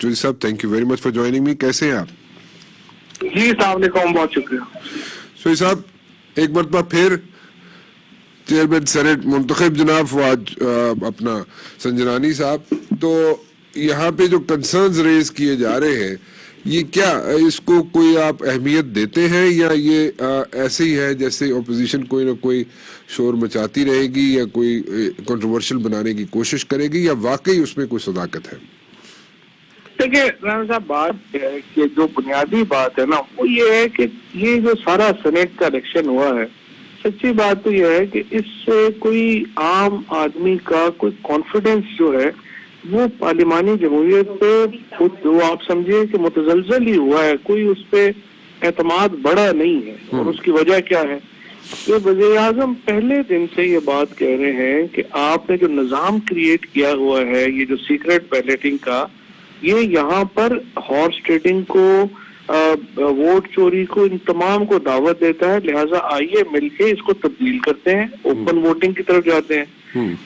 चौधरी साहब, thank you very much for joining me. कैसे हैं आप? जी अस्सलाम वालेकुम, बहुत शुक्रिया. चौधरी साहब, एक मरतबा फिर चेयरमैन सेनेट मुंतखब जनाब फवाद अपना संजनानी साहब, तो यहाँ पे जो कंसर्न्स रेज किए जा रहे हैं, ये क्या इसको कोई आप अहमियत देते हैं या ये ऐसे ही है जैसे ओपोजिशन कोई ना कोई शोर मचाती रहेगी या कोई कंट्रोवर्शियल बनाने की कोशिश करेगी, या वाकई उसमें कोई सदाकत है? देखिए राना साहब, बात है कि जो बुनियादी बात है ना वो ये है कि ये जो सारा सेनेट का इलेक्शन हुआ है, सच्ची बात तो ये है कि इससे कोई आम आदमी का कोई कॉन्फिडेंस जो है वो पार्लिमानी जमहूरियत पे खुद जो आप समझिए कि मुतजलजल ही हुआ है, कोई उस पे एतमाद बढ़ा नहीं है. और उसकी वजह क्या है? ये वज़ीर आज़म पहले दिन से ये बात कह रहे हैं कि आपने जो निज़ाम क्रिएट किया हुआ है, ये जो सीक्रेट बैलेटिंग का, ये यहाँ पर हॉर्स ट्रेडिंग को, वोट चोरी को, इन तमाम को दावत देता है. लिहाजा आइए मिलके इसको तब्दील करते हैं, ओपन वोटिंग की तरफ जाते हैं.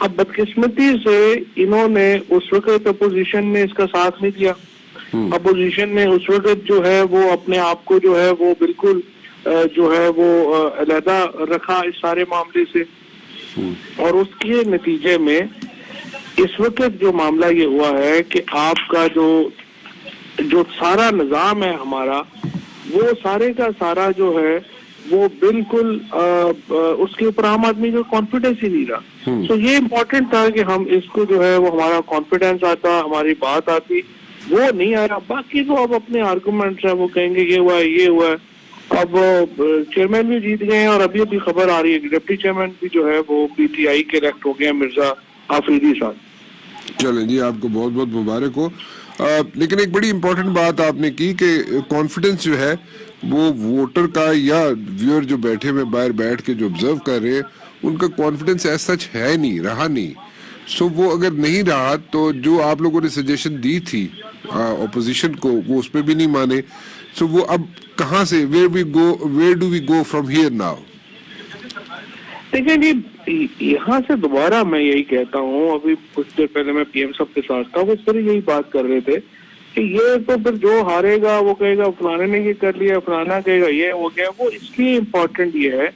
अब बदकिस्मती से इन्होंने उस वक्त अपोजिशन ने इसका साथ नहीं दिया. अपोजिशन ने उस वक्त जो है वो अपने आप को जो है वो बिल्कुल जो है वो अलहदा रखा इस सारे मामले से. और उसके नतीजे में इस वक्त जो मामला ये हुआ है कि आपका जो सारा निज़ाम है हमारा, वो सारे का सारा जो है वो बिल्कुल उसके ऊपर आम आदमी का कॉन्फिडेंस ही नहीं रहा. तो ये इम्पोर्टेंट था कि हम इसको जो है वो हमारा कॉन्फिडेंस आता, हमारी बात आती, वो नहीं आया. बाकी तो अब अपने आर्गूमेंट्स है, वो कहेंगे ये हुआ है, ये हुआ है. अब चेयरमैन भी जीत गए हैं और अभी अभी खबर आ रही है कि डिप्टी चेयरमैन भी जो है वो पीटीआई के इलेक्ट हो गए हैं, मिर्जा आफरीदी साहब. चलें जी, आपको बहुत बहुत मुबारक हो. लेकिन एक बड़ी इंपॉर्टेंट बात आपने की कि कॉन्फिडेंस जो है वो वोटर का या व्यूअर जो बैठे हुए बाहर बैठ के जो ऑब्जर्व कर रहे हैं, उनका कॉन्फिडेंस ऐसा सच है नहीं, रहा नहीं. सो वो अगर नहीं रहा तो जो आप लोगों ने सजेशन दी थी ऑपोजिशन को, वो उस पर भी नहीं माने. सो वो अब कहाँ से, where do we go from here now? देखिए जी, यहाँ से दोबारा मैं यही कहता हूँ, अभी कुछ देर पहले मैं पीएम साहब के साथ था, वो इस पर यही बात कर रहे थे कि ये तो फिर जो हारेगा वो कहेगा फलाने ने ये कर लिया, फलाना कहेगा ये हो गया. वो इसलिए इम्पोर्टेंट ये है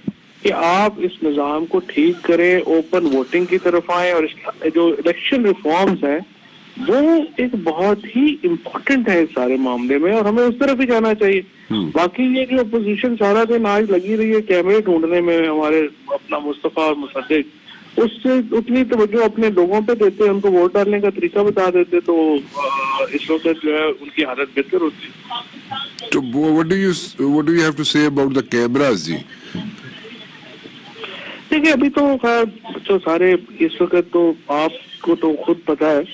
कि आप इस निज़ाम को ठीक करें, ओपन वोटिंग की तरफ आए, और जो इलेक्शन रिफॉर्म्स हैं वो एक बहुत ही इम्पोर्टेंट है इस सारे मामले में, और हमें उस तरफ ही जाना चाहिए. बाकी ये कि अपोजिशन सारा दिन आज लगी रही है कैमरे ढूंढने में, हमारे अपना मुस्तफा और मुसद्दिक, उससे उतनी तवज्जो अपने लोगों पे देते, उनको वोट डालने का तरीका बता देते, तो इस वक्त जो है उनकी हालत बेहतर होती. तो what do you have to say about the cameras जी? देखिए अभी तो खैर तो सारे इस वक्त तो आपको तो खुद पता है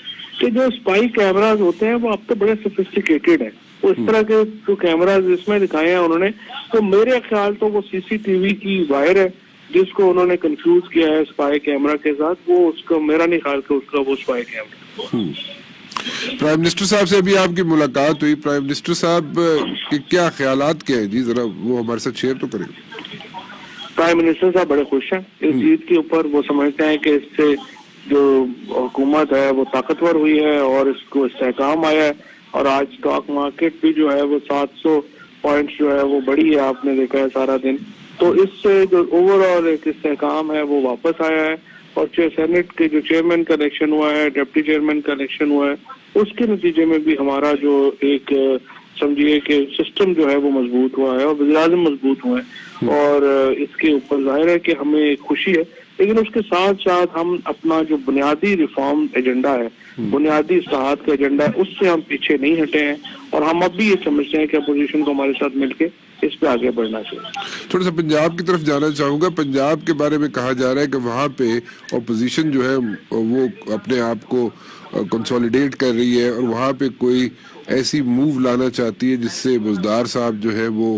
कि जो स्पाई कैमराज होते हैं वो अब तो बड़े सोफिस्टिकेटेड हैं. वो इस तरह के जो कैमराज इसमें दिखाए हैं उन्होंने, तो मेरे ख्याल तो वो सीसीटीवी की वायर है जिसको उन्होंने कंफ्यूज किया है स्पाई कैमरा के साथ. वो उसका मेरा नहीं ख्याल कि उसका वो स्पाई कैमरा. प्राइम मिनिस्टर साहब से अभी आपकी मुलाकात हुई. प्राइम मिनिस्टर साहब के क्या ख्यालात क्या है जी, जरा वो हमारे साथ शेयर तो करें. प्राइम मिनिस्टर साहब बड़े खुश हैं इस जीत के ऊपर. वो समझते हैं कि इससे जो हुकूमत है वो ताकतवर हुई है और इसको इस्तेहकाम आया है. और आज स्टॉक मार्केट भी जो है वो 700 पॉइंट्स जो है वो बढ़ी है, आपने देखा है सारा दिन. तो इससे जो ओवरऑल एक इस्तेहकाम है वो वापस आया है. और सेनेट के जो चेयरमैन का इलेक्शन हुआ है, डिप्टी चेयरमैन का इलेक्शन हुआ है, उसके नतीजे में भी हमारा जो एक समझिए कि सिस्टम जो है वो मजबूत हुआ है और वज़ीर आज़म मजबूत हुए हैं. और इसके ऊपर जाहिर है कि हमें खुशी है, लेकिन उसके साथ साथ हम अपना जो बुनियादी रिफॉर्म एजेंडा है, बुनियादी इस्लाहात का एजेंडा है, उससे हम पीछे नहीं हटे हैं. और हम अब भी ये समझते हैं कि अपोजिशन को हमारे साथ मिलके इस पे आगे बढ़ना चाहिए. थोड़ा सा पंजाब की तरफ जाना चाहूंगा. पंजाब के बारे में कहा जा रहा है कि वहाँ पे अपोजिशन जो है वो अपने आप को कंसोलिडेट कर रही है और वहाँ पे कोई ऐसी मूव लाना चाहती है जिससे बुज़दार साहब जो है वो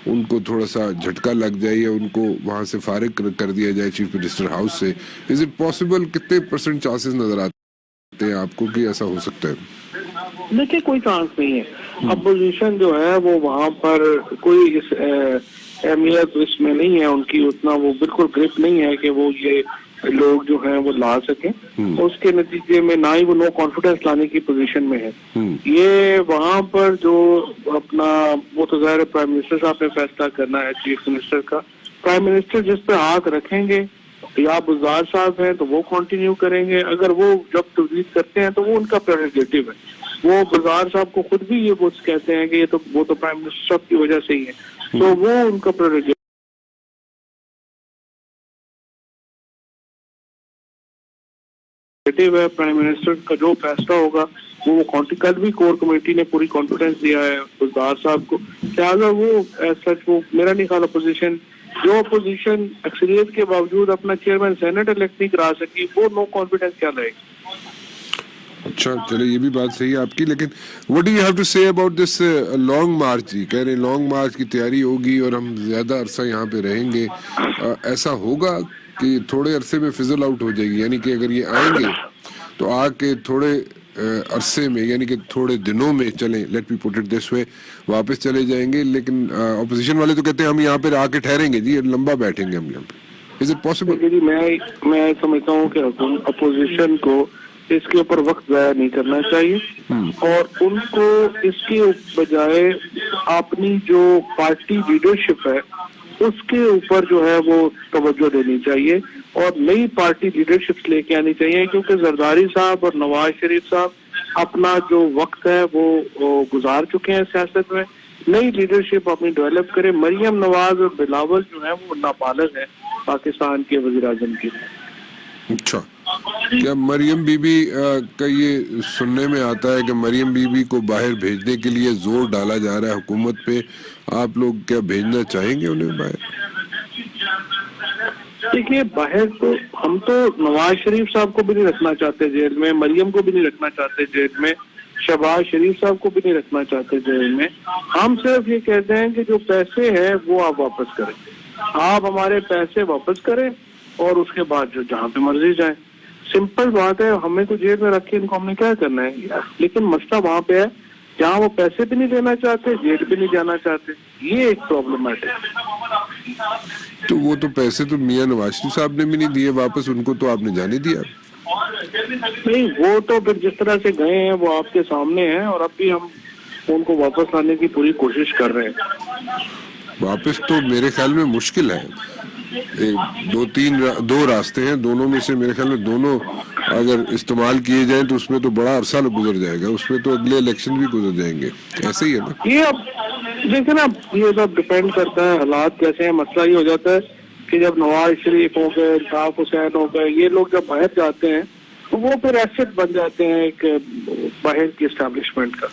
उनको थोड़ा सा झटका लग जाए या उनको वहाँ से फारिग कर दिया जाए चीफ मिनिस्टर हाउस से. Is it possible? कितने % चांसेस नजर आते हैं आपको कि ऐसा हो सकता है? देखिए कोई चांस नहीं है. अपोजिशन जो है वो वहाँ पर कोई इस अहमियत इसमें नहीं है उनकी, उतना वो बिल्कुल ग्रिप नहीं है कि वो ये लोग जो हैं वो ला सकें, उसके नतीजे में ना ही वो नो कॉन्फिडेंस लाने की पोजीशन में है। ये वहां पर जो अपना वो तो ज़ाहिर प्राइम मिनिस्टर साहब ने फैसला करना है, चीफ मिनिस्टर का। प्राइम मिनिस्टर जिस पे हाथ रखेंगे, या बुज़दार साहब हैं तो वो कंटिन्यू करेंगे, अगर वो जब तजवीज़ करते हैं तो वो उनका प्रेरोगेटिव है। वो बुज़दार साहब को खुद भी ये वो कहते हैं कि ये तो वो तो प्राइम मिनिस्टर साहब की वजह से ही है, तो वो उनका प्रेरोगेटिव है। प्राइम मिनिस्टर का जो फैसला होगा वो कल भी कोर कमेटी ने पूरी कॉन्फिडेंस दिया है बुज़दार साहब को, लिहाजा वो सच वो मेरा नहीं ख्याल अपोजिशन जो अपोजिशन अक्सरियत के बावजूद अपना चेयरमैन सेनेट इलेक्ट नहीं करा सकी, वो नो कॉन्फिडेंस क्या लाएगी। अच्छा चलो ये भी बात सही है आपकी, लेकिन what do you have to say about this long march? जी कह रहे लॉन्ग मार्च की तैयारी होगी और हम ज्यादा अरसा यहाँ पे रहेंगे, ऐसा होगा कि थोड़े अरसे में फिजल आउट हो जाएगी? यानी कि अगर ये आएंगे तो आके थोड़े अरसे में यानी कि थोड़े दिनों में चलें, let me put it this way, वापस चले जाएंगे, लेकिन अपोजिशन वाले तो कहते हैं हम यहाँ पे आके ठहरेंगे जी, लंबा बैठेंगे हम यहाँ पे। Is it possible? जी मैं समझता हूँ कि अपोजिशन को इसके ऊपर वक्त ज़ाया नहीं करना चाहिए और उनको इसके बजाय अपनी जो पार्टी लीडरशिप है उसके ऊपर जो है वो तवज्जो देनी चाहिए और नई पार्टी लीडरशिप लेके आनी चाहिए, क्योंकि जरदारी साहब और नवाज शरीफ साहब अपना जो वक्त है वो गुजार चुके हैं सियासत में। नई लीडरशिप अपनी डेवलप करे। मरियम नवाज और बिलावल जो है वो नाबालिग है पाकिस्तान के वजीर आजम की। अच्छा, क्या मरियम बीबी का ये सुनने में आता है कि मरियम बीबी को बाहर भेजने के लिए जोर डाला जा रहा है हुकूमत पे? आप लोग क्या भेजना चाहेंगे उन्हें बाहर? देखिए बाहर तो हम तो नवाज शरीफ साहब को भी नहीं रखना चाहते जेल में, मरियम को भी नहीं रखना चाहते जेल में, शहबाज शरीफ साहब को भी नहीं रखना चाहते जेल में। हम सिर्फ ये कहते हैं कि जो पैसे हैं वो आप वापस करें, आप हमारे पैसे वापस करें और उसके बाद जो जहाँ पे मर्जी जाए। सिंपल बात है, हमें तो जेल में रख के इनको हमने क्या करना है, लेकिन मसला वहाँ पे है जहाँ वो पैसे भी नहीं देना चाहते, जेल भी नहीं जाना चाहते, ये एक प्रॉब्लमेटिक है। तो वो तो पैसे तो मियां नवाज शरीफ साहब ने भी नहीं दिए वापस, उनको तो आपने जाने दिया। नहीं वो तो फिर जिस तरह से गए हैं वो आपके सामने है और अब भी हम उनको वापस लाने की पूरी कोशिश कर रहे हैं। वापस तो मेरे ख्याल में मुश्किल है, दो रास्ते हैं, दोनों में से मेरे ख्याल में दोनों अगर इस्तेमाल किए जाएं तो उसमें तो बड़ा अरसा गुजर जाएगा, उसमें तो अगले इलेक्शन भी गुजर जाएंगे। ऐसे ही है ना? ये अब देखिए ना, ये सब डिपेंड करता है हालात कैसे हैं। मसला ये हो जाता है कि जब नवाज शरीफ हो गए, इल्ताफ हुसैन हो गए, ये लोग जब बाहर जाते हैं तो वो फिर एसेट बन जाते हैं एक बाहर की एस्टेब्लिशमेंट का,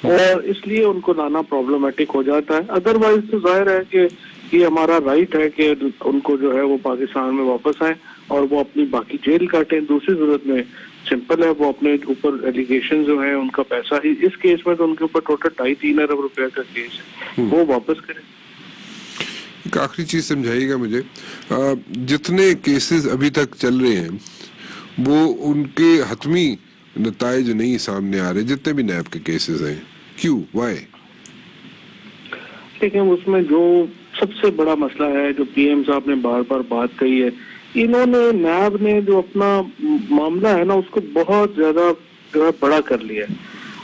और इसलिए उनको लाना प्रॉब्लमेटिक हो जाता है। अदरवाइज तो जाहिर है कि ये हमारा राइट है कि उनको जो है वो पाकिस्तान में वापस आए और वो अपनी बाकी जेल काटें। दूसरी सूरत में सिंपल है, वो अपने ऊपर एलिगेशन जो है उनका पैसा ही, इस केस में तो उनके ऊपर टोटल 2.5-3 अरब रुपए का केस है, वो वापस करें। एक आखिरी चीज समझाइएगा मुझे, जितने केसेस अभी तक चल रहे हैं वो उनके हतमी नताइज नहीं सामने आ रहे, जितने भी नैब के केसेस हैं, क्यों, व्हाई? देखिए उसमें जो सबसे बड़ा मसला है, जो पीएम साहब ने बार बार बात कही है, इन्होंने नैब ने जो अपना मामला है ना उसको बहुत ज्यादा जो है बड़ा कर लिया है।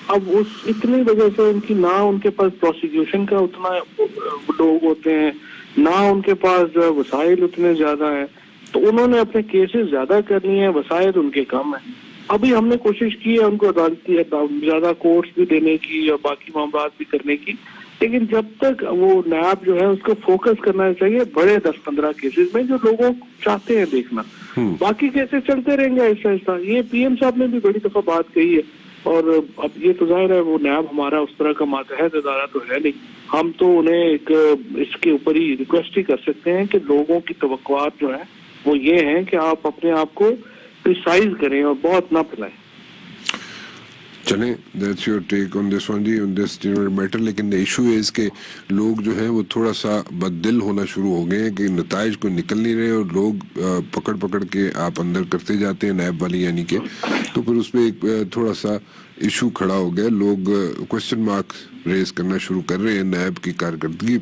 अब उस इतनी वजह से उनकी ना उनके पास प्रोसिक्यूशन का उतना लोग होते हैं, ना उनके पास जो है वसाइल उतने ज्यादा है, तो उन्होंने अपने केसेस ज्यादा कर लिए हैं, वसाइल उनके कम है। अभी हमने कोशिश की है उनको अदालती ज्यादा कोर्ट्स भी देने की और बाकी मामला भी करने की, लेकिन जब तक वो नैब जो है उसको फोकस करना चाहिए बड़े 10-15 केसेस में जो लोगों चाहते हैं देखना, बाकी केसेस चलते रहेंगे ऐसा ऐसा। ये पीएम साहब ने भी बड़ी दफा बात कही है, और अब ये तो जाहिर है वो नैब हमारा उस तरह का मातहत इदारा तो है नहीं, हम तो उन्हें एक इसके ऊपर ही रिक्वेस्ट ही कर सकते हैं कि लोगों की तवक्कुआत जो है वो ये है कि आप अपने आप को प्रिसाइज करें और बहुत ना फैलाएं। चलें, that's your take on this one जी, ऑन दिस जनरल मैटर। लेकिन द इशू इज के लोग जो हैं वो थोड़ा सा बददिल होना शुरू हो गए हैं कि नताइज को निकल नहीं रहे और लोग पकड़ पकड़ के आप अंदर करते जाते हैं नैब वाली यानी के, तो फिर उसमें एक थोड़ा सा इशू खड़ा हो गया, लोग क्वेश्चन मार्क रेज करना शुरू कर रहे हैं नैब की कारकर्दगी